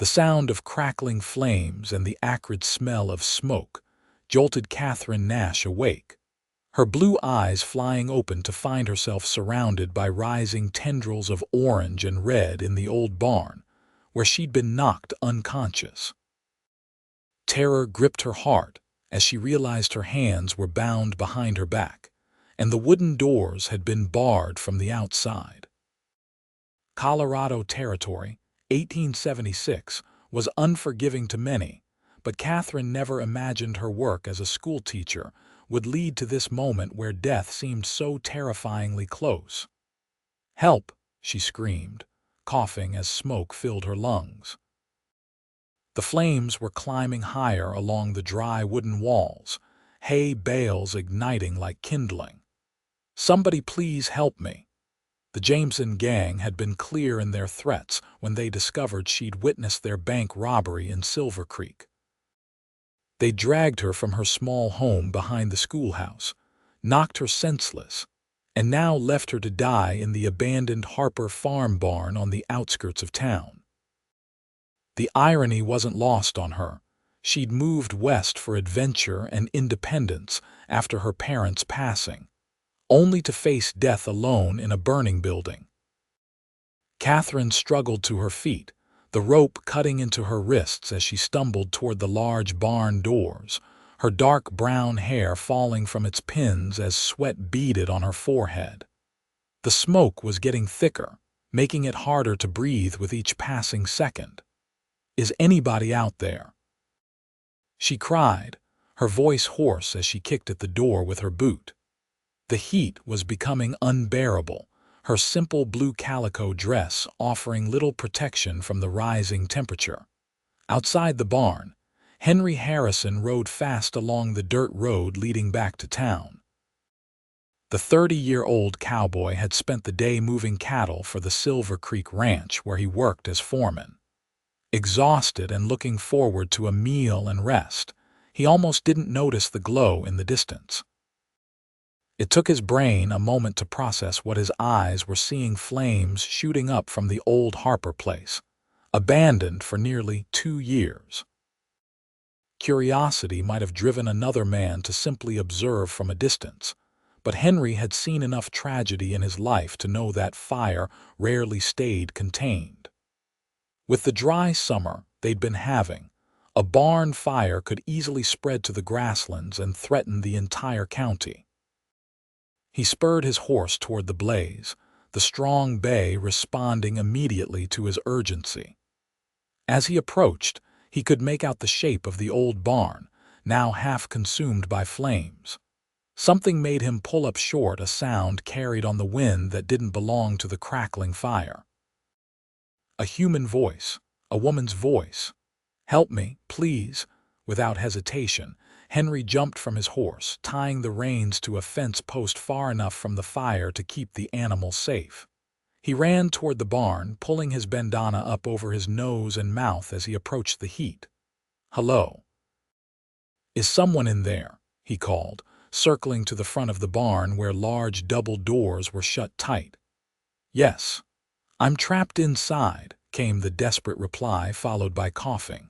The sound of crackling flames and the acrid smell of smoke jolted Katherine Nash awake, her blue eyes flying open to find herself surrounded by rising tendrils of orange and red in the old barn, where she'd been knocked unconscious. Terror gripped her heart as she realized her hands were bound behind her back, and the wooden doors had been barred from the outside. Colorado Territory, 1876, was unforgiving to many, but Katherine never imagined her work as a schoolteacher would lead to this moment where death seemed so terrifyingly close. "Help!" she screamed, coughing as smoke filled her lungs. The flames were climbing higher along the dry wooden walls, hay bales igniting like kindling. "Somebody please help me!" The Jameson gang had been clear in their threats when they discovered she'd witnessed their bank robbery in Silver Creek. They dragged her from her small home behind the schoolhouse, knocked her senseless, and now left her to die in the abandoned Harper farm barn on the outskirts of town. The irony wasn't lost on her. She'd moved west for adventure and independence after her parents' passing, only to face death alone in a burning building. Katherine struggled to her feet, the rope cutting into her wrists as she stumbled toward the large barn doors, her dark brown hair falling from its pins as sweat beaded on her forehead. The smoke was getting thicker, making it harder to breathe with each passing second. "Is anybody out there?" she cried, her voice hoarse as she kicked at the door with her boot. The heat was becoming unbearable, her simple blue calico dress offering little protection from the rising temperature. Outside the barn, Henry Harrison rode fast along the dirt road leading back to town. The 30-year-old cowboy had spent the day moving cattle for the Silver Creek Ranch where he worked as foreman. Exhausted and looking forward to a meal and rest, he almost didn't notice the glow in the distance. It took his brain a moment to process what his eyes were seeing: flames shooting up from the old Harper place, abandoned for nearly 2 years. Curiosity might have driven another man to simply observe from a distance, but Henry had seen enough tragedy in his life to know that fire rarely stayed contained. With the dry summer they'd been having, a barn fire could easily spread to the grasslands and threaten the entire county. He spurred his horse toward the blaze, the strong bay responding immediately to his urgency. As he approached, he could make out the shape of the old barn, now half consumed by flames. Something made him pull up short, a sound carried on the wind that didn't belong to the crackling fire. A human voice, a woman's voice. "Help me, please." Without hesitation, Henry jumped from his horse, tying the reins to a fence post far enough from the fire to keep the animal safe. He ran toward the barn, pulling his bandana up over his nose and mouth as he approached the heat. "Hello? Is someone in there?" he called, circling to the front of the barn where large double doors were shut tight. "Yes, I'm trapped inside," came the desperate reply, followed by coughing.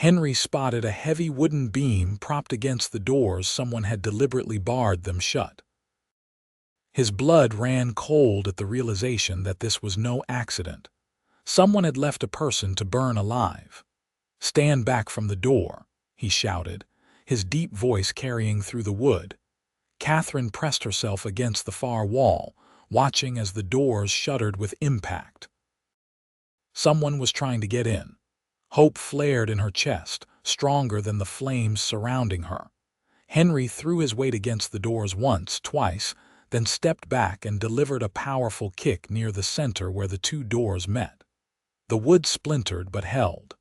Henry spotted a heavy wooden beam propped against the doors. Someone had deliberately barred them shut. His blood ran cold at the realization that this was no accident. Someone had left a person to burn alive. "Stand back from the door," he shouted, his deep voice carrying through the wood. Katherine pressed herself against the far wall, watching as the doors shuddered with impact. Someone was trying to get in. Hope flared in her chest, stronger than the flames surrounding her. Henry threw his weight against the doors once, twice, then stepped back and delivered a powerful kick near the center where the 2 doors met. The wood splintered but held.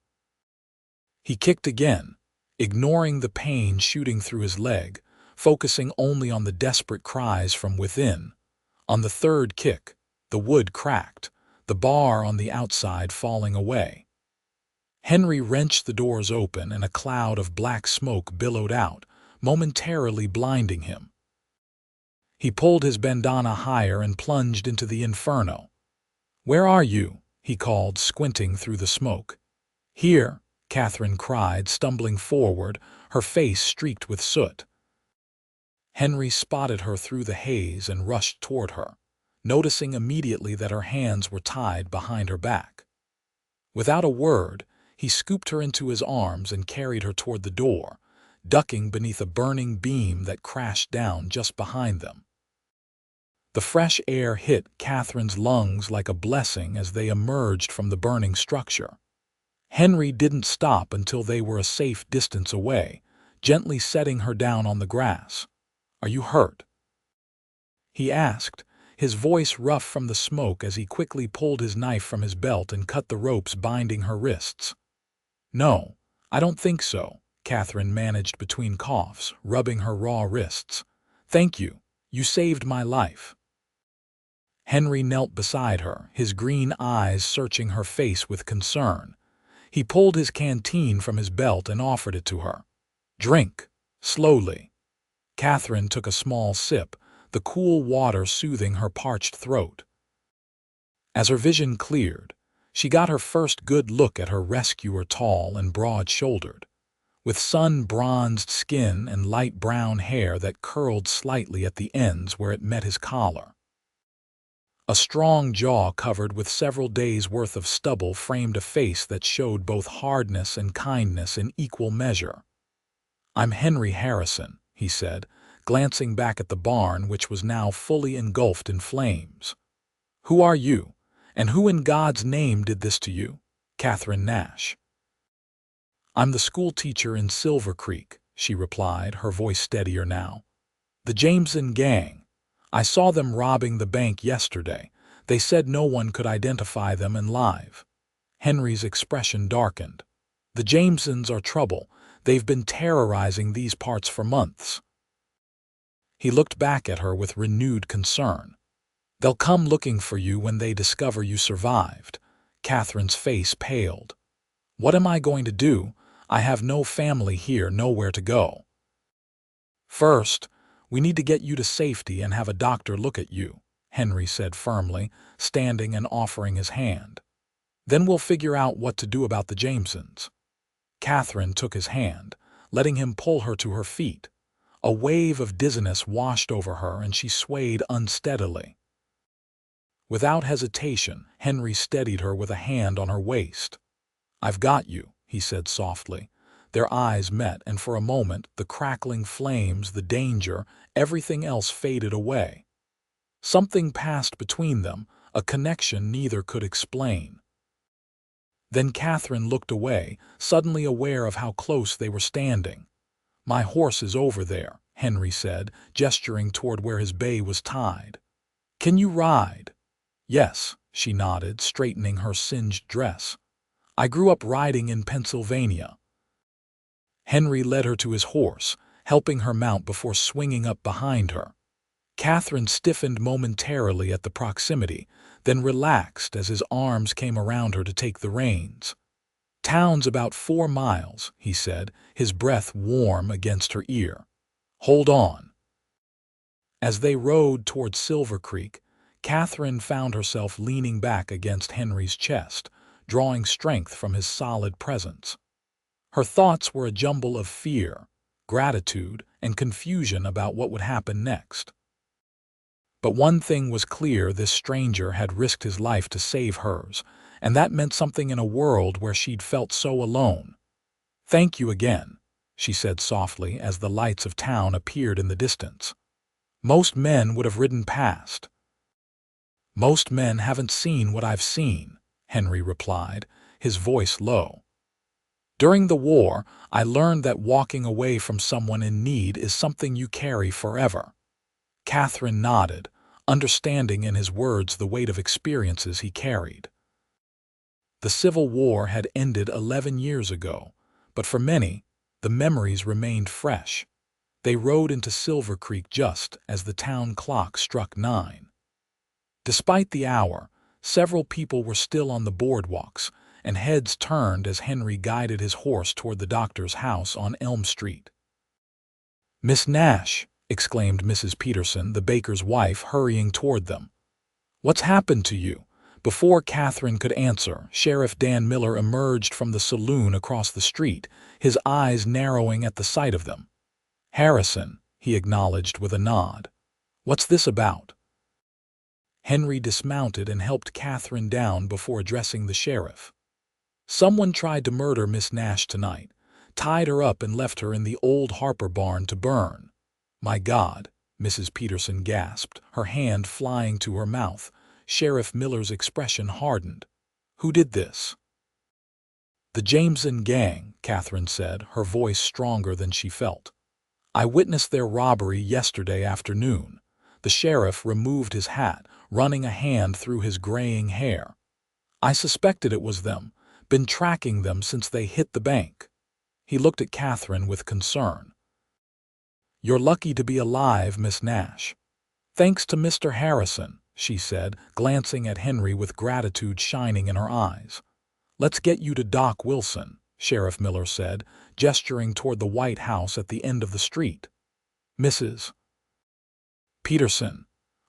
He kicked again, ignoring the pain shooting through his leg, focusing only on the desperate cries from within. On the 3rd kick, the wood cracked, the bar on the outside falling away. Henry wrenched the doors open and a cloud of black smoke billowed out, momentarily blinding him. He pulled his bandana higher and plunged into the inferno. "Where are you?" he called, squinting through the smoke. "Here," Katherine cried, stumbling forward, her face streaked with soot. Henry spotted her through the haze and rushed toward her, noticing immediately that her hands were tied behind her back. Without a word, he scooped her into his arms and carried her toward the door, ducking beneath a burning beam that crashed down just behind them. The fresh air hit Katherine's lungs like a blessing as they emerged from the burning structure. Henry didn't stop until they were a safe distance away, gently setting her down on the grass. "Are you hurt?" he asked, his voice rough from the smoke as he quickly pulled his knife from his belt and cut the ropes binding her wrists. "No, I don't think so," Katherine managed between coughs, rubbing her raw wrists. "Thank you. You saved my life." Henry knelt beside her, his green eyes searching her face with concern. He pulled his canteen from his belt and offered it to her. "Drink, slowly." Katherine took a small sip, the cool water soothing her parched throat. As her vision cleared, she got her first good look at her rescuer, tall and broad-shouldered, with sun-bronzed skin and light brown hair that curled slightly at the ends where it met his collar. A strong jaw covered with several days' worth of stubble framed a face that showed both hardness and kindness in equal measure. "I'm Henry Harrison," he said, glancing back at the barn which was now fully engulfed in flames. "Who are you, and who in God's name did this to you?" "Katherine Nash." "I'm the schoolteacher in Silver Creek," she replied, her voice steadier now. "The Jameson gang. I saw them robbing the bank yesterday. They said no one could identify them alive." Henry's expression darkened. "The Jamesons are trouble. They've been terrorizing these parts for months." He looked back at her with renewed concern. "They'll come looking for you when they discover you survived." Katherine's face paled. "What am I going to do? I have no family here, nowhere to go." "First, we need to get you to safety and have a doctor look at you," Henry said firmly, standing and offering his hand. "Then we'll figure out what to do about the Jamesons." Katherine took his hand, letting him pull her to her feet. A wave of dizziness washed over her and she swayed unsteadily. Without hesitation, Henry steadied her with a hand on her waist. "I've got you," he said softly. Their eyes met, and for a moment the crackling flames, the danger, everything else faded away. Something passed between them, a connection neither could explain. Then Katherine looked away, suddenly aware of how close they were standing. "My horse is over there," Henry said, gesturing toward where his bay was tied. "Can you ride?" "Yes," she nodded, straightening her singed dress. "I grew up riding in Pennsylvania." Henry led her to his horse, helping her mount before swinging up behind her. Katherine stiffened momentarily at the proximity, then relaxed as his arms came around her to take the reins. "Town's about 4 miles," he said, his breath warm against her ear. "Hold on." As they rode toward Silver Creek, Katherine found herself leaning back against Henry's chest, drawing strength from his solid presence. Her thoughts were a jumble of fear, gratitude, and confusion about what would happen next. But one thing was clear: this stranger had risked his life to save hers, and that meant something in a world where she'd felt so alone. "Thank you again," she said softly as the lights of town appeared in the distance. "Most men would have ridden past." "Most men haven't seen what I've seen," Henry replied, his voice low. "During the war, I learned that walking away from someone in need is something you carry forever." Katherine nodded, understanding in his words the weight of experiences he carried. The Civil War had ended 11 years ago, but for many, the memories remained fresh. They rode into Silver Creek just as the town clock struck 9. Despite the hour, several people were still on the boardwalks, and heads turned as Henry guided his horse toward the doctor's house on Elm Street. "Miss Nash!" exclaimed Mrs. Peterson, the baker's wife, hurrying toward them. "What's happened to you?" Before Katherine could answer, Sheriff Dan Miller emerged from the saloon across the street, his eyes narrowing at the sight of them. "Harrison," he acknowledged with a nod. "What's this about?" Henry dismounted and helped Katherine down before addressing the sheriff. "Someone tried to murder Miss Nash tonight, tied her up and left her in the old Harper barn to burn." "My God," Mrs. Peterson gasped, her hand flying to her mouth. Sheriff Miller's expression hardened. "Who did this?" "The Jameson gang," Katherine said, her voice stronger than she felt. "I witnessed their robbery yesterday afternoon." The sheriff removed his hat, running a hand through his graying hair. "I suspected it was them, been tracking them since they hit the bank." He looked at Katherine with concern. "You're lucky to be alive, Miss Nash." "Thanks to Mr. Harrison," she said, glancing at Henry with gratitude shining in her eyes. "Let's get you to Doc Wilson," Sheriff Miller said, gesturing toward the White House at the end of the street. "Mrs. Peterson,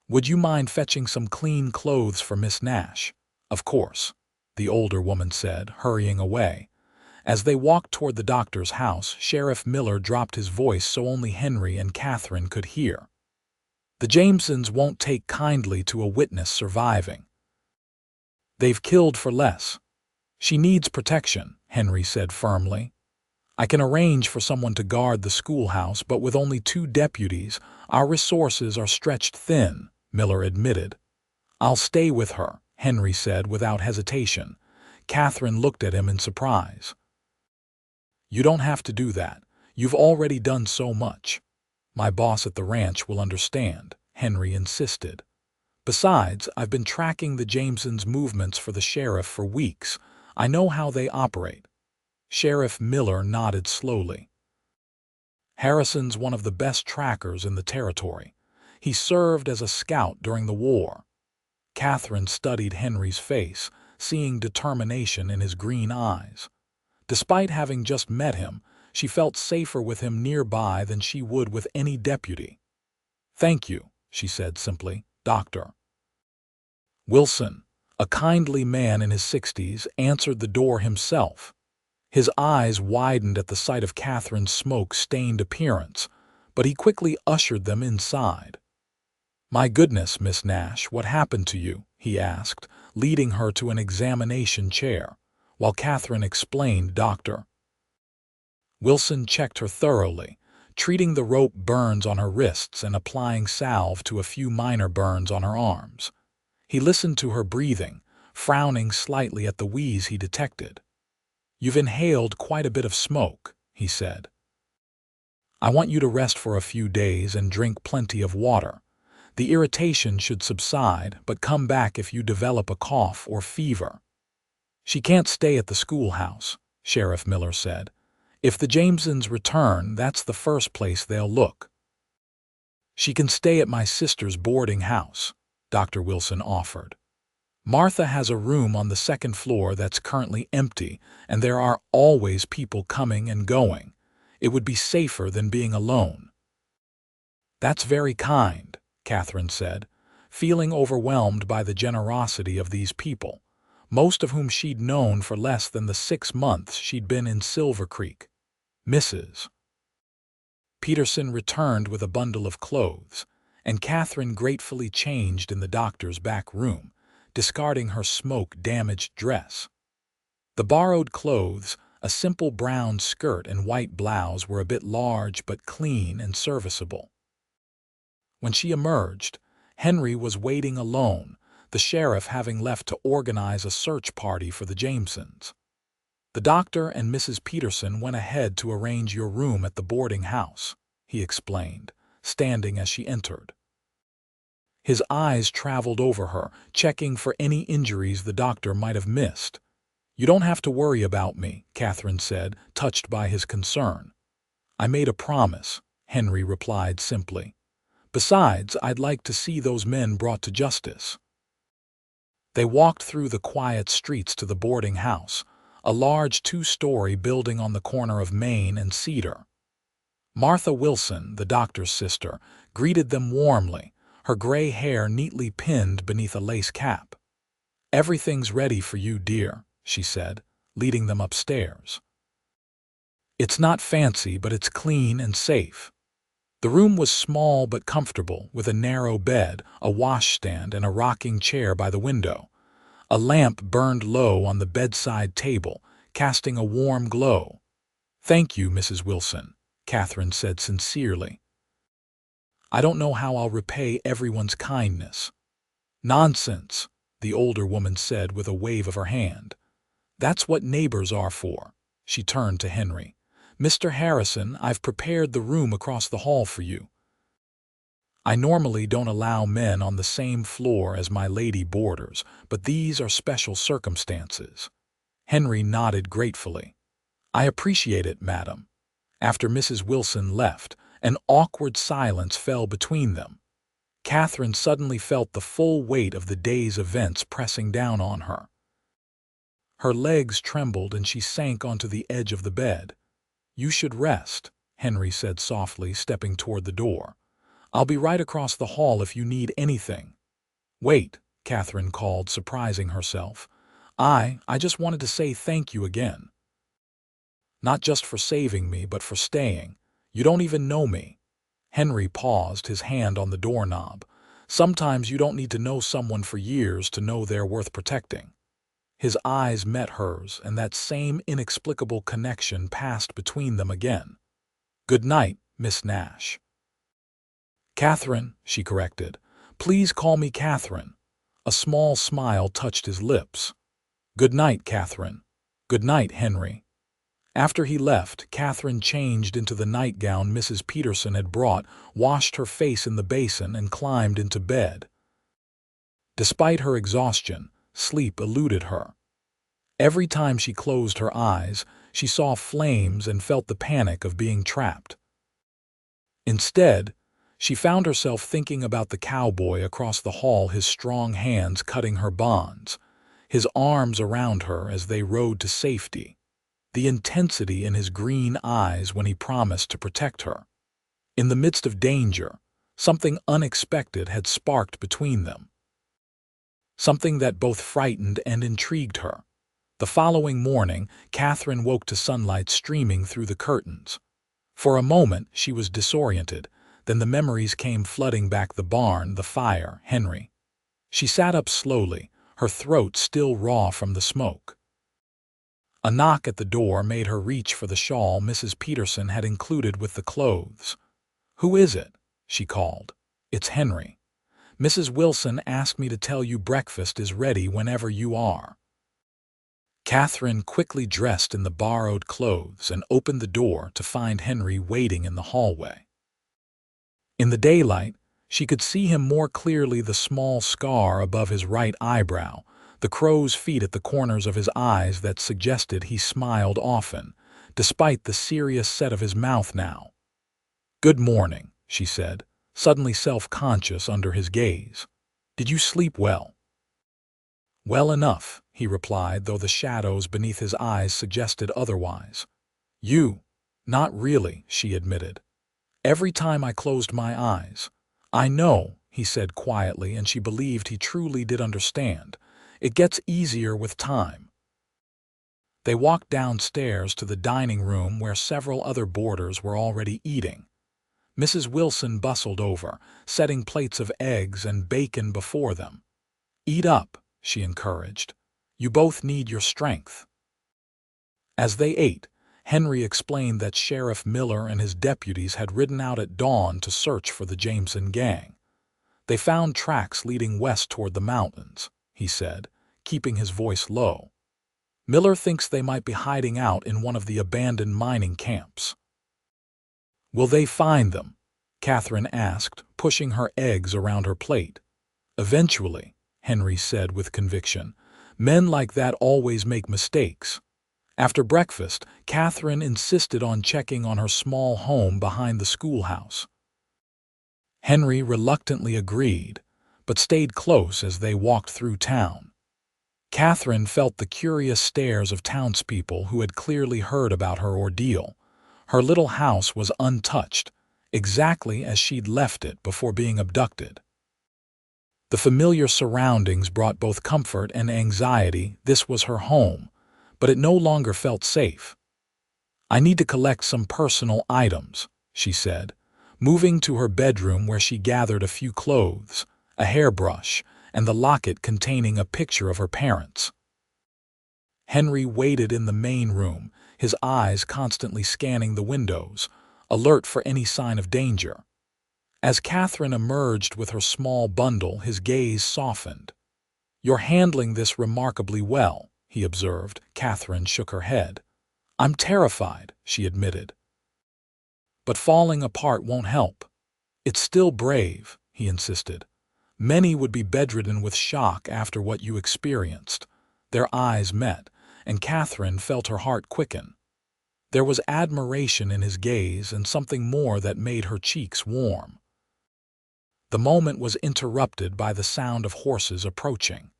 would you mind fetching some clean clothes for Miss Nash?" "Of course," the older woman said, hurrying away. As they walked toward the doctor's house, Sheriff Miller dropped his voice so only Henry and Katherine could hear. "The Jamesons won't take kindly to a witness surviving. They've killed for less." "She needs protection," Henry said firmly. "I can arrange for someone to guard the schoolhouse, but with only 2 deputies, our resources are stretched thin," Miller admitted. "I'll stay with her," Henry said without hesitation. Katherine looked at him in surprise. "You don't have to do that. You've already done so much." "My boss at the ranch will understand," Henry insisted. "Besides, I've been tracking the Jamesons' movements for the sheriff for weeks. I know how they operate." Sheriff Miller nodded slowly. "Harrison's one of the best trackers in the territory. He served as a scout during the war." Katherine studied Henry's face, seeing determination in his green eyes. Despite having just met him, she felt safer with him nearby than she would with any deputy. "Thank you," she said simply. "Doctor." Wilson, a kindly man in his 60s, answered the door himself. His eyes widened at the sight of Katherine's smoke-stained appearance, but he quickly ushered them inside. "My goodness, Miss Nash, what happened to you?" he asked, leading her to an examination chair, while Katherine explained, "Doctor." Wilson checked her thoroughly, treating the rope burns on her wrists and applying salve to a few minor burns on her arms. He listened to her breathing, frowning slightly at the wheeze he detected. "You've inhaled quite a bit of smoke," he said. "I want you to rest for a few days and drink plenty of water. The irritation should subside, but come back if you develop a cough or fever." "She can't stay at the schoolhouse," Sheriff Miller said. "If the Jamesons return, that's the first place they'll look." "She can stay at my sister's boarding house," Dr. Wilson offered. "Martha has a room on the 2nd floor that's currently empty, and there are always people coming and going. It would be safer than being alone." "That's very kind," Katherine said, feeling overwhelmed by the generosity of these people, most of whom she'd known for less than the 6 months she'd been in Silver Creek. Mrs. Peterson returned with a bundle of clothes, and Katherine gratefully changed in the doctor's back room, discarding her smoke-damaged dress. The borrowed clothes, a simple brown skirt and white blouse, were a bit large but clean and serviceable. When she emerged, Henry was waiting alone, the sheriff having left to organize a search party for the Jamesons. "The doctor and Mrs. Peterson went ahead to arrange your room at the boarding house," he explained, standing as she entered. His eyes traveled over her, checking for any injuries the doctor might have missed. "You don't have to worry about me," Katherine said, touched by his concern. "I made a promise," Henry replied simply. "Besides, I'd like to see those men brought to justice." They walked through the quiet streets to the boarding house, a large 2-story building on the corner of Main and Cedar. Martha Wilson, the doctor's sister, greeted them warmly, her gray hair neatly pinned beneath a lace cap. "Everything's ready for you, dear," she said, leading them upstairs. "It's not fancy, but it's clean and safe." The room was small but comfortable, with a narrow bed, a washstand, and a rocking chair by the window. A lamp burned low on the bedside table, casting a warm glow. "Thank you, Mrs. Wilson," Katherine said sincerely. "I don't know how I'll repay everyone's kindness." "Nonsense," the older woman said with a wave of her hand. "That's what neighbors are for." She turned to Henry. "Mr. Harrison, I've prepared the room across the hall for you. I normally don't allow men on the same floor as my lady boarders, but these are special circumstances." Henry nodded gratefully. "I appreciate it, madam." After Mrs. Wilson left, an awkward silence fell between them. Katherine suddenly felt the full weight of the day's events pressing down on her. Her legs trembled and she sank onto the edge of the bed. "You should rest," Henry said softly, stepping toward the door. "I'll be right across the hall if you need anything." "Wait," Katherine called, surprising herself. I just wanted to say thank you again. Not just for saving me, but for staying. You don't even know me." Henry paused, his hand on the doorknob. "Sometimes you don't need to know someone for years to know they're worth protecting." His eyes met hers, and that same inexplicable connection passed between them again. "Good night, Miss Nash." "Katherine," she corrected. "Please call me Katherine." A small smile touched his lips. "Good night, Katherine." "Good night, Henry." After he left, Katherine changed into the nightgown Mrs. Peterson had brought, washed her face in the basin, and climbed into bed. Despite her exhaustion, sleep eluded her. Every time she closed her eyes, she saw flames and felt the panic of being trapped. Instead, she found herself thinking about the cowboy across the hall, his strong hands cutting her bonds, his arms around her as they rode to safety, the intensity in his green eyes when he promised to protect her. In the midst of danger, something unexpected had sparked between them, something that both frightened and intrigued her. The following morning, Katherine woke to sunlight streaming through the curtains. For a moment, she was disoriented. Then the memories came flooding back: the barn, the fire, Henry. She sat up slowly, her throat still raw from the smoke. A knock at the door made her reach for the shawl Mrs. Peterson had included with the clothes. "Who is it?" she called. "It's Henry. Mrs. Wilson asked me to tell you breakfast is ready whenever you are." Katherine quickly dressed in the borrowed clothes and opened the door to find Henry waiting in the hallway. In the daylight, she could see him more clearly: the small scar above his right eyebrow, the crow's feet at the corners of his eyes that suggested he smiled often, despite the serious set of his mouth now. "Good morning," she said, suddenly self-conscious under his gaze. "Did you sleep well?" "Well enough," he replied, though the shadows beneath his eyes suggested otherwise. "You?" "Not really," she admitted. "Every time I closed my eyes." "I know," he said quietly, and she believed he truly did understand. "It gets easier with time." They walked downstairs to the dining room where several other boarders were already eating. Mrs. Wilson bustled over, setting plates of eggs and bacon before them. "Eat up," she encouraged. "You both need your strength." As they ate, Henry explained that Sheriff Miller and his deputies had ridden out at dawn to search for the Jameson gang. "They found tracks leading west toward the mountains," he said, keeping his voice low. "Miller thinks they might be hiding out in one of the abandoned mining camps." "Will they find them?" Katherine asked, pushing her eggs around her plate. "Eventually," Henry said with conviction. "Men like that always make mistakes." After breakfast, Katherine insisted on checking on her small home behind the schoolhouse. Henry reluctantly agreed, but stayed close as they walked through town. Katherine felt the curious stares of townspeople who had clearly heard about her ordeal. Her little house was untouched, exactly as she'd left it before being abducted. The familiar surroundings brought both comfort and anxiety. This was her home, but it no longer felt safe. "I need to collect some personal items," she said, moving to her bedroom where she gathered a few clothes, a hairbrush, and the locket containing a picture of her parents. Henry waited in the main room, his eyes constantly scanning the windows, alert for any sign of danger. As Katherine emerged with her small bundle, his gaze softened. "You're handling this remarkably well," he observed. Katherine shook her head. "I'm terrified," she admitted. "But falling apart won't help." "It's still brave," he insisted. "Many would be bedridden with shock after what you experienced." Their eyes met, and Katherine felt her heart quicken. There was admiration in his gaze and something more that made her cheeks warm. The moment was interrupted by the sound of horses approaching.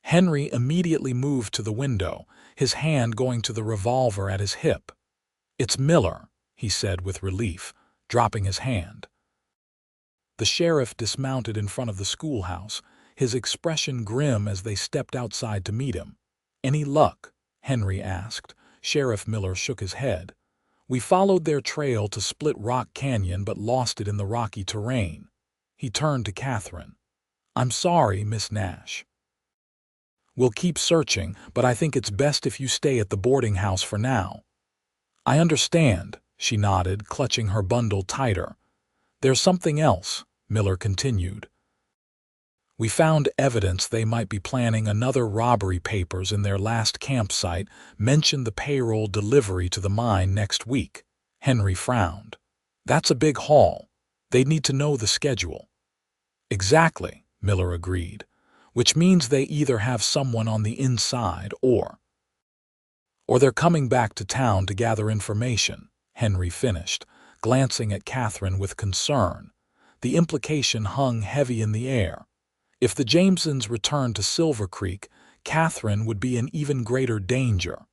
Henry immediately moved to the window, his hand going to the revolver at his hip. "It's Miller," he said with relief, dropping his hand. The sheriff dismounted in front of the schoolhouse, his expression grim as they stepped outside to meet him. "Any luck?" Henry asked. Sheriff Miller shook his head. "We followed their trail to Split Rock Canyon but lost it in the rocky terrain." He turned to Katherine. "I'm sorry, Miss Nash. We'll keep searching, but I think it's best if you stay at the boarding house for now." "I understand," she nodded, clutching her bundle tighter. "There's something else," Miller continued. "We found evidence they might be planning another robbery. Papers in their last campsite mentioned the payroll delivery to the mine next week." Henry frowned. "That's a big haul. They'd need to know the schedule." "Exactly," Miller agreed, "which means they either have someone on the inside or they're coming back to town to gather information," Henry finished, glancing at Katherine with concern. The implication hung heavy in the air. If the Jamesons returned to Silver Creek, Katherine would be in even greater danger.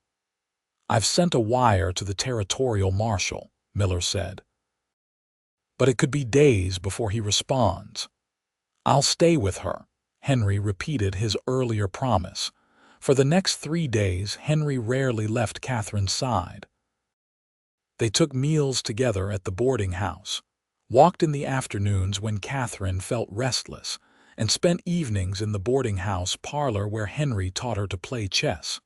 "I've sent a wire to the territorial marshal," Miller said. "But it could be days before he responds." "I'll stay with her," Henry repeated his earlier promise. For the next 3 days, Henry rarely left Katherine's side. They took meals together at the boarding house, walked in the afternoons when Katherine felt restless, and spent evenings in the boarding house parlor where Henry taught her to play chess.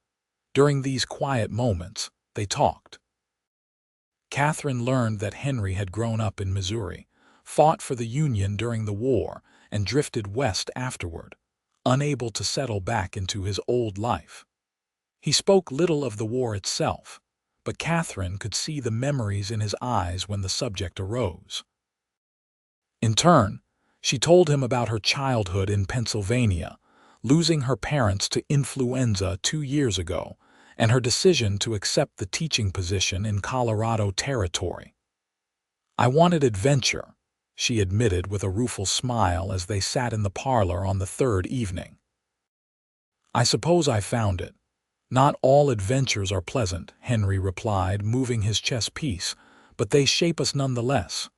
During these quiet moments, they talked. Katherine learned that Henry had grown up in Missouri, fought for the Union during the war, and drifted west afterward, unable to settle back into his old life. He spoke little of the war itself, but Katherine could see the memories in his eyes when the subject arose. In turn, she told him about her childhood in Pennsylvania, losing her parents to influenza 2 years ago, and her decision to accept the teaching position in Colorado Territory. "I wanted adventure," she admitted with a rueful smile as they sat in the parlor on the 3rd evening. "I suppose I found it. Not all adventures are pleasant," Henry replied, moving his chess piece, "but they shape us nonetheless."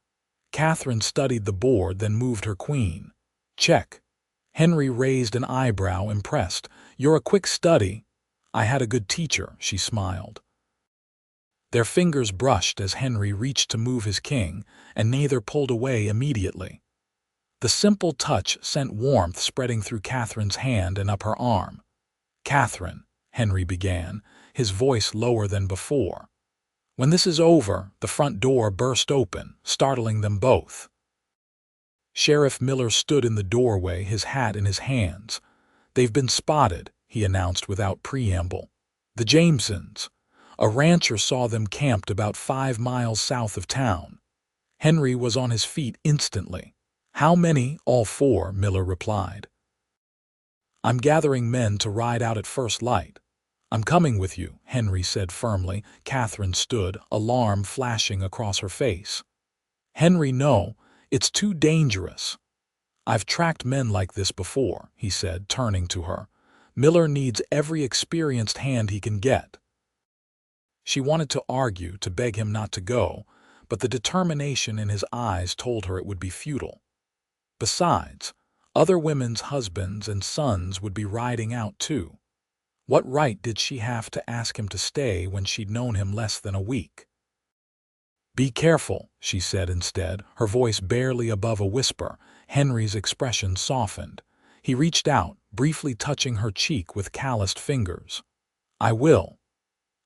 Katherine studied the board, then moved her queen. "Check." Henry raised an eyebrow, impressed. "You're a quick study." "I had a good teacher," she smiled. Their fingers brushed as Henry reached to move his king, and neither pulled away immediately. The simple touch sent warmth spreading through Katherine's hand and up her arm. "Katherine," Henry began, his voice lower than before. "When this is over," the front door burst open, startling them both. Sheriff Miller stood in the doorway, his hat in his hands. "They've been spotted," he announced without preamble. "The Jamesons. A rancher saw them camped about 5 miles south of town." Henry was on his feet instantly. "How many?" "All 4, Miller replied. "I'm gathering men to ride out at first light." "I'm coming with you," Henry said firmly. Katherine stood, alarm flashing across her face. "Henry, no, it's too dangerous." "I've tracked men like this before," he said, turning to her. "Miller needs every experienced hand he can get." She wanted to argue, to beg him not to go, but the determination in his eyes told her it would be futile. Besides, Other women's husbands and sons would be riding out too. What right did she have to ask him to stay when she'd known him less than a week? "Be careful," she said instead, her voice barely above a whisper. Henry's expression softened. He reached out, briefly touching her cheek with calloused fingers. "I will."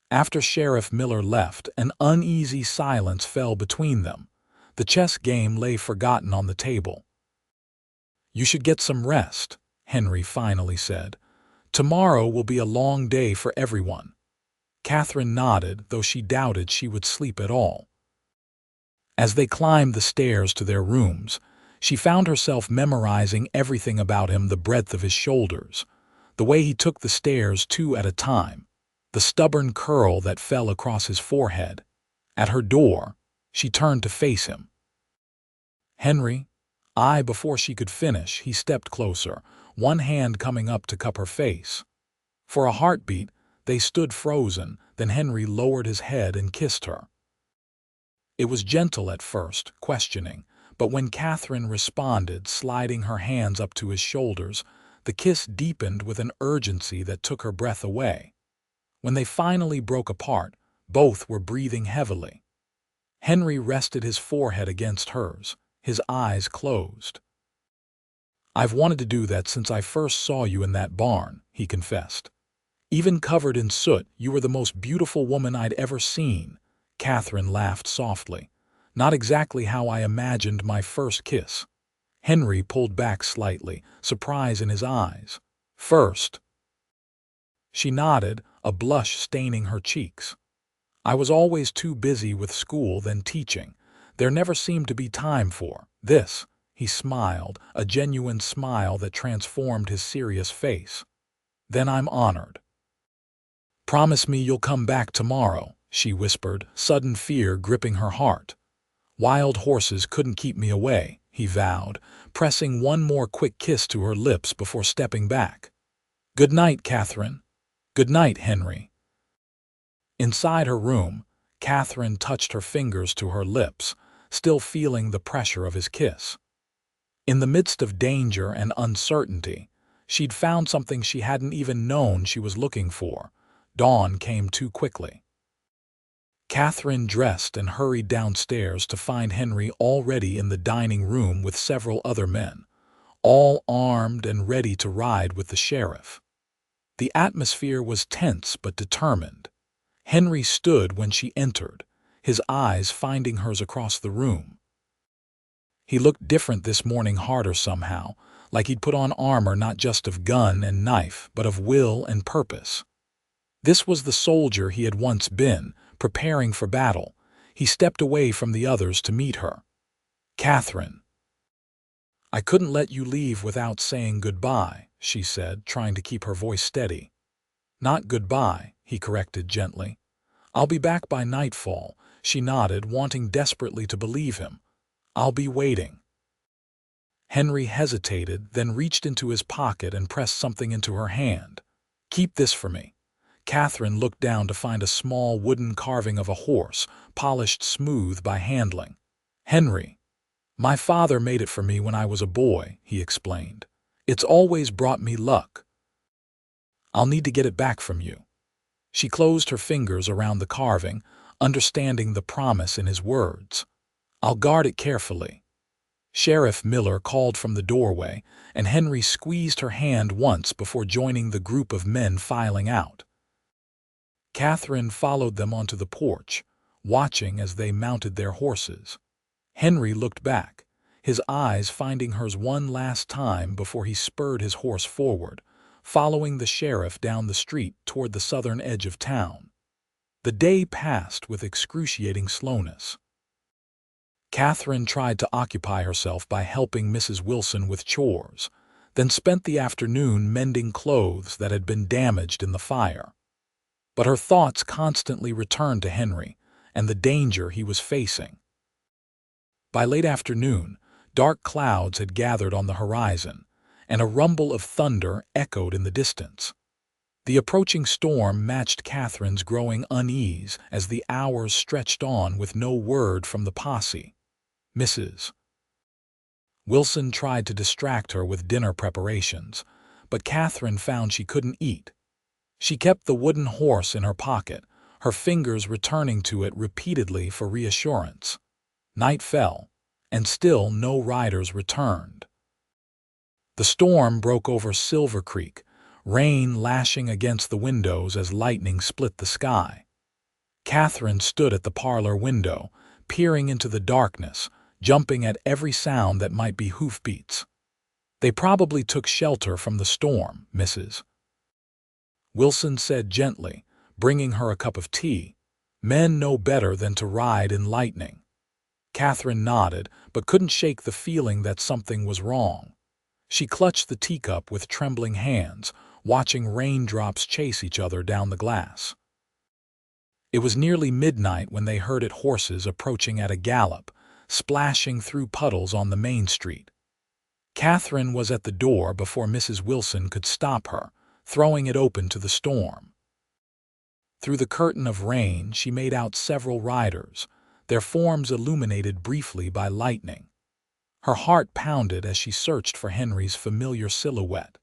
After Sheriff Miller left, an uneasy silence fell between them. The chess game lay forgotten on the table. "You should get some rest," Henry finally said. "Tomorrow will be a long day for everyone." Katherine nodded, though she doubted she would sleep at all. As they climbed the stairs to their rooms, she found herself memorizing everything about him: the breadth of his shoulders, the way he took the stairs two at a time, the stubborn curl that fell across his forehead. At her door, she turned to face him. "Henry?" Before she could finish, he stepped closer, one hand coming up to cup her face. For a heartbeat, they stood frozen, then Henry lowered his head and kissed her. It was gentle at first, questioning, but when Katherine responded, sliding her hands up to his shoulders, the kiss deepened with an urgency that took her breath away. When they finally broke apart, both were breathing heavily. Henry rested his forehead against hers, his eyes closed. "I've wanted to do that since I first saw you in that barn," he confessed. "Even covered in soot, you were the most beautiful woman I'd ever seen." Katherine laughed softly. "Not exactly how I imagined my first kiss." Henry pulled back slightly, surprise in his eyes. "First?" She nodded, a blush staining her cheeks. "I was always too busy with school than teaching. There never seemed to be time for this." He smiled, a genuine smile that transformed his serious face. "Then I'm honored." "Promise me you'll come back tomorrow," she whispered, sudden fear gripping her heart. "Wild horses couldn't keep me away," he vowed, pressing one more quick kiss to her lips before stepping back. "Good night, Katherine." "Good night, Henry." Inside her room, Katherine touched her fingers to her lips, still feeling the pressure of his kiss. In the midst of danger and uncertainty, she'd found something she hadn't even known she was looking for. Dawn came too quickly. Katherine dressed and hurried downstairs to find Henry already in the dining room with several other men, all armed and ready to ride with the sheriff. The atmosphere was tense but determined. Henry stood when she entered, his eyes finding hers across the room. He looked different this morning, harder somehow, like he'd put on armor not just of gun and knife, but of will and purpose. This was the soldier he had once been, preparing for battle. He stepped away from the others to meet her. "Katherine." "I couldn't let you leave without saying goodbye," she said, trying to keep her voice steady. "Not goodbye," he corrected gently. "I'll be back by nightfall." She nodded, wanting desperately to believe him. "I'll be waiting." Henry hesitated, then reached into his pocket and pressed something into her hand. "Keep this for me." Katherine looked down to find a small wooden carving of a horse, polished smooth by handling. "Henry, my father made it for me when I was a boy," he explained. "It's always brought me luck. I'll need to get it back from you." She closed her fingers around the carving, understanding the promise in his words. "I'll guard it carefully." Sheriff Miller called from the doorway, and Henry squeezed her hand once before joining the group of men filing out. Katherine followed them onto the porch, watching as they mounted their horses. Henry looked back, his eyes finding hers one last time before he spurred his horse forward, following the sheriff down the street toward the southern edge of town. The day passed with excruciating slowness. Katherine tried to occupy herself by helping Mrs. Wilson with chores, then spent the afternoon mending clothes that had been damaged in the fire. But her thoughts constantly returned to Henry and the danger he was facing. By late afternoon, dark clouds had gathered on the horizon, and a rumble of thunder echoed in the distance. The approaching storm matched Katherine's growing unease as the hours stretched on with no word from the posse. Mrs. Wilson tried to distract her with dinner preparations, but Katherine found she couldn't eat. She kept the wooden horse in her pocket, her fingers returning to it repeatedly for reassurance. Night fell, and still no riders returned. The storm broke over Silver Creek, rain lashing against the windows as lightning split the sky. Katherine stood at the parlor window, peering into the darkness, jumping at every sound that might be hoofbeats. "They probably took shelter from the storm, Mrs. Wilson said gently, bringing her a cup of tea. "Men know better than to ride in lightning." Katherine nodded, but couldn't shake the feeling that something was wrong. She clutched the teacup with trembling hands, watching raindrops chase each other down the glass. It was nearly midnight when they herded horses approaching at a gallop, splashing through puddles on the main street. Katherine was at the door before Mrs. Wilson could stop her, throwing it open to the storm. Through the curtain of rain she made out several riders, their forms illuminated briefly by lightning. Her heart pounded as she searched for Henry's familiar silhouette.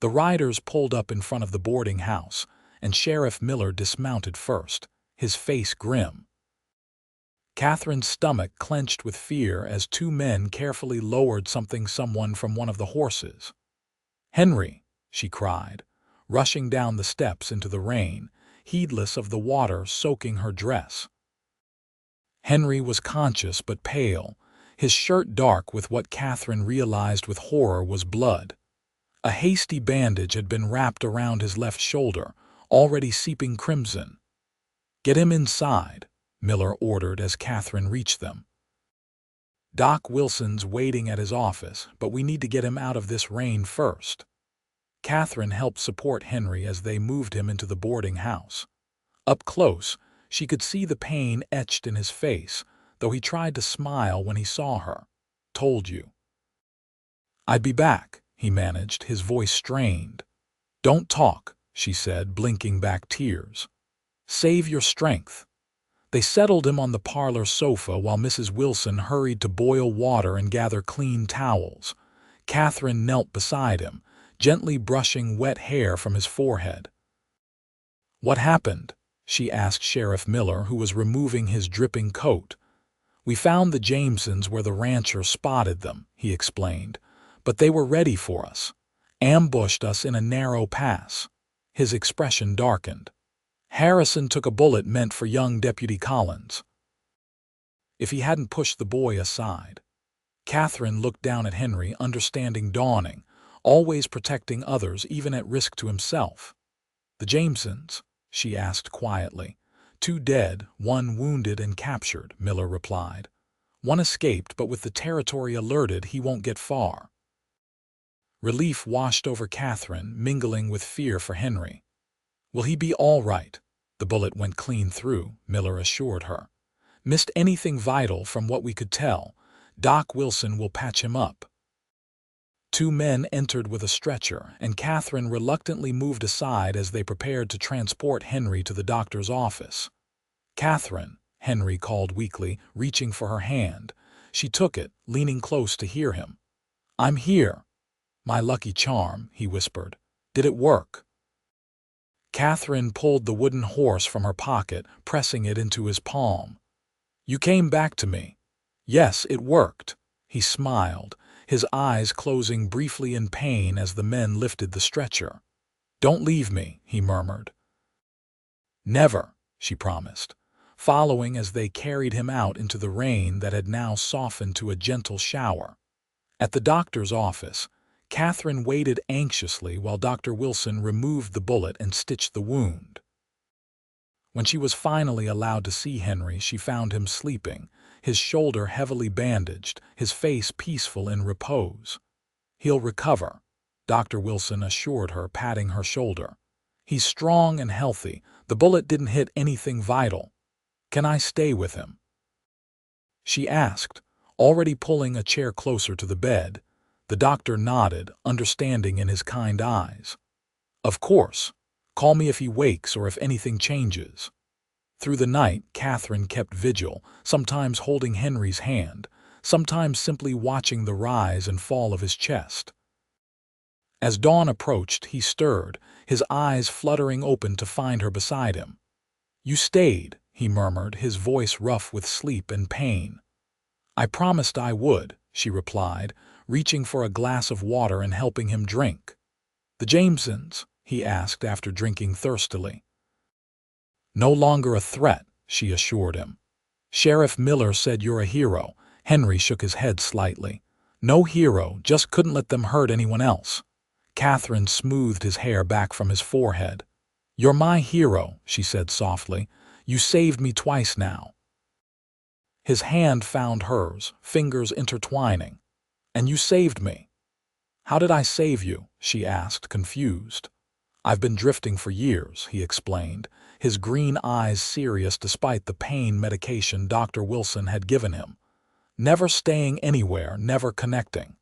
The riders pulled up in front of the boarding house, and Sheriff Miller dismounted first, his face grim. Katherine's stomach clenched with fear as two men carefully lowered someone from one of the horses. "Henry!" she cried, rushing down the steps into the rain, heedless of the water soaking her dress. Henry was conscious but pale, his shirt dark with what Katherine realized with horror was blood. A hasty bandage had been wrapped around his left shoulder, already seeping crimson. "Get him inside," Miller ordered as Katherine reached them. "Doc Wilson's waiting at his office, but we need to get him out of this rain first." Katherine helped support Henry as they moved him into the boarding house. Up close, she could see the pain etched in his face, though he tried to smile when he saw her. "Told you." "I'd be back," he managed, his voice strained. "Don't talk," she said, blinking back tears. "Save your strength." They settled him on the parlor sofa while Mrs. Wilson hurried to boil water and gather clean towels. Katherine knelt beside him, gently brushing wet hair from his forehead. "What happened?" she asked Sheriff Miller, who was removing his dripping coat. "We found the Jamesons where the rancher spotted them," he explained, "but they were ready for us. Ambushed us in a narrow pass." His expression darkened. "Harrison took a bullet meant for young Deputy Collins." If he hadn't pushed the boy aside. Katherine looked down at Henry, understanding dawning, always protecting others even at risk to himself. "The Jamesons?" she asked quietly. "Two dead, one wounded and captured," Miller replied. "One escaped, but with the territory alerted, he won't get far." Relief washed over Katherine, mingling with fear for Henry. "Will he be all right?" "The bullet went clean through," Miller assured her. "Missed anything vital from what we could tell. Doc Wilson will patch him up." Two men entered with a stretcher, and Katherine reluctantly moved aside as they prepared to transport Henry to the doctor's office. "Katherine," Henry called weakly, reaching for her hand. She took it, leaning close to hear him. "I'm here." "My lucky charm," he whispered. "Did it work?" Katherine pulled the wooden horse from her pocket, pressing it into his palm. "You came back to me." "Yes, it worked." He smiled, his eyes closing briefly in pain as the men lifted the stretcher. "Don't leave me," he murmured. "Never," she promised, following as they carried him out into the rain that had now softened to a gentle shower. At the doctor's office, Katherine waited anxiously while Dr. Wilson removed the bullet and stitched the wound. When she was finally allowed to see Henry, she found him sleeping, his shoulder heavily bandaged, his face peaceful in repose. "He'll recover," Dr. Wilson assured her, patting her shoulder. "He's strong and healthy. The bullet didn't hit anything vital. Can I stay with him?" she asked, already pulling a chair closer to the bed. The doctor nodded, understanding in his kind eyes. "Of course. Call me if he wakes or if anything changes." Through the night, Katherine kept vigil, sometimes holding Henry's hand, sometimes simply watching the rise and fall of his chest. As dawn approached, he stirred, his eyes fluttering open to find her beside him. "You stayed," he murmured, his voice rough with sleep and pain. "I promised I would," she replied, reaching for a glass of water and helping him drink. "The Jamesons?" he asked after drinking thirstily. "No longer a threat," she assured him. "Sheriff Miller said you're a hero." Henry shook his head slightly. "No hero, just couldn't let them hurt anyone else." Katherine smoothed his hair back from his forehead. "You're my hero," she said softly. "You saved me twice now." His hand found hers, fingers intertwining. "And you saved me." "How did I save you?" she asked, confused. "I've been drifting for years," he explained, his green eyes serious despite the pain medication Dr. Wilson had given him. "Never staying anywhere, never connecting.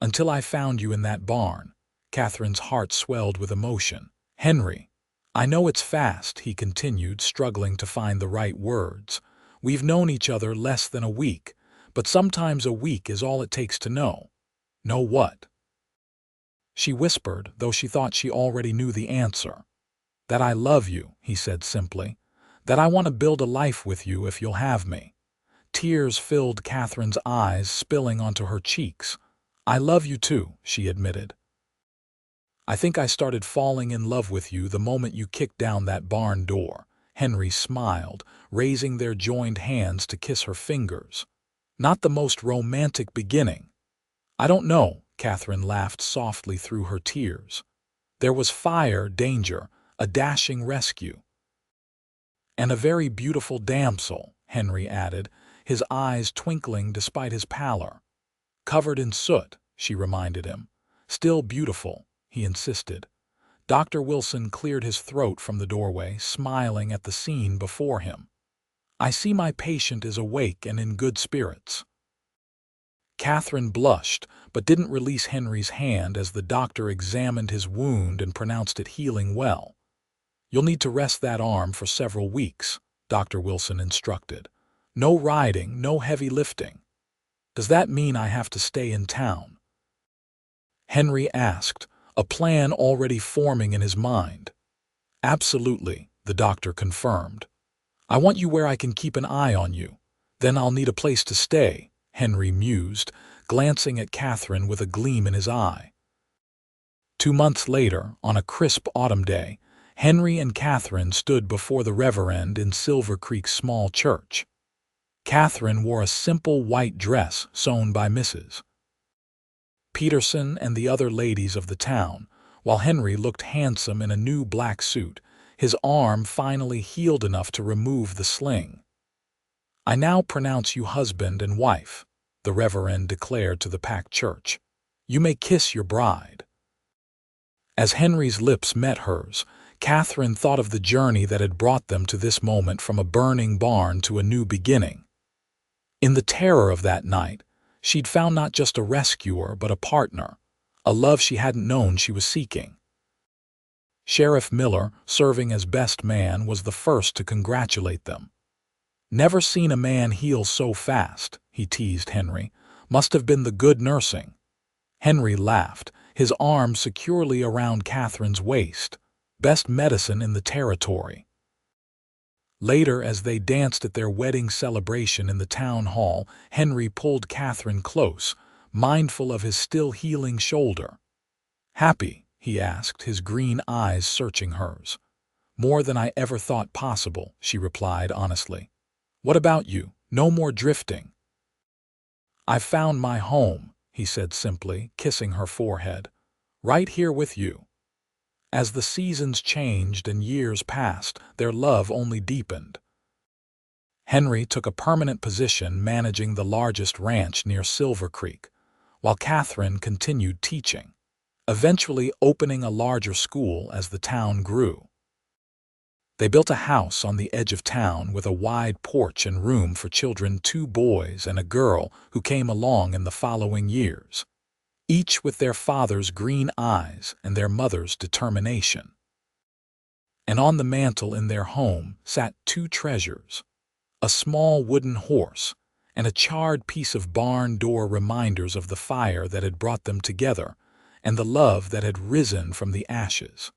Until I found you in that barn." Katherine's heart swelled with emotion. "Henry, I know it's fast," he continued, struggling to find the right words. "We've known each other less than a week, but sometimes a week is all it takes to know." "Know what?" she whispered, though she thought she already knew the answer. "That I love you," he said simply. "That I want to build a life with you if you'll have me." Tears filled Katherine's eyes, spilling onto her cheeks. "I love you too," she admitted. "I think I started falling in love with you the moment you kicked down that barn door." Henry smiled, raising their joined hands to kiss her fingers. "Not the most romantic beginning." "I don't know," Katherine laughed softly through her tears. "There was fire, danger, a dashing rescue." "And a very beautiful damsel," Henry added, his eyes twinkling despite his pallor. "Covered in soot," she reminded him. "Still beautiful," he insisted. Dr. Wilson cleared his throat from the doorway, smiling at the scene before him. "I see my patient is awake and in good spirits." Katherine blushed, but didn't release Henry's hand as the doctor examined his wound and pronounced it healing well. "You'll need to rest that arm for several weeks," Dr. Wilson instructed. "No riding, no heavy lifting." "Does that mean I have to stay in town?" Henry asked, a plan already forming in his mind. "Absolutely," the doctor confirmed. "I want you where I can keep an eye on you. Then I'll need a place to stay," Henry mused, glancing at Katherine with a gleam in his eye. 2 months later, on a crisp autumn day, Henry and Katherine stood before the reverend in Silver Creek's small church. Katherine wore a simple white dress sewn by Mrs. Peterson and the other ladies of the town, while Henry looked handsome in a new black suit, his arm finally healed enough to remove the sling. "I now pronounce you husband and wife," the reverend declared to the packed church. "You may kiss your bride." As Henry's lips met hers, Katherine thought of the journey that had brought them to this moment, from a burning barn to a new beginning. In the terror of that night, she'd found not just a rescuer but a partner, a love she hadn't known she was seeking. Sheriff Miller, serving as best man, was the first to congratulate them. "Never seen a man heal so fast," he teased Henry. "Must have been the good nursing." Henry laughed, his arm securely around Katherine's waist. "Best medicine in the territory." Later, as they danced at their wedding celebration in the town hall, Henry pulled Katherine close, mindful of his still healing shoulder. "Happy?" he asked, his green eyes searching hers. "More than I ever thought possible," she replied honestly. "What about you? No more drifting?" "I've found my home," he said simply, kissing her forehead. "Right here with you." As the seasons changed and years passed, their love only deepened. Henry took a permanent position managing the largest ranch near Silver Creek, while Katherine continued teaching, eventually opening a larger school as the town grew. They built a house on the edge of town with a wide porch and room for children, 2 boys and a girl who came along in the following years, each with their father's green eyes and their mother's determination. And on the mantel in their home sat 2 treasures, a small wooden horse and a charred piece of barn door reminders of the fire that had brought them together and the love that had risen from the ashes.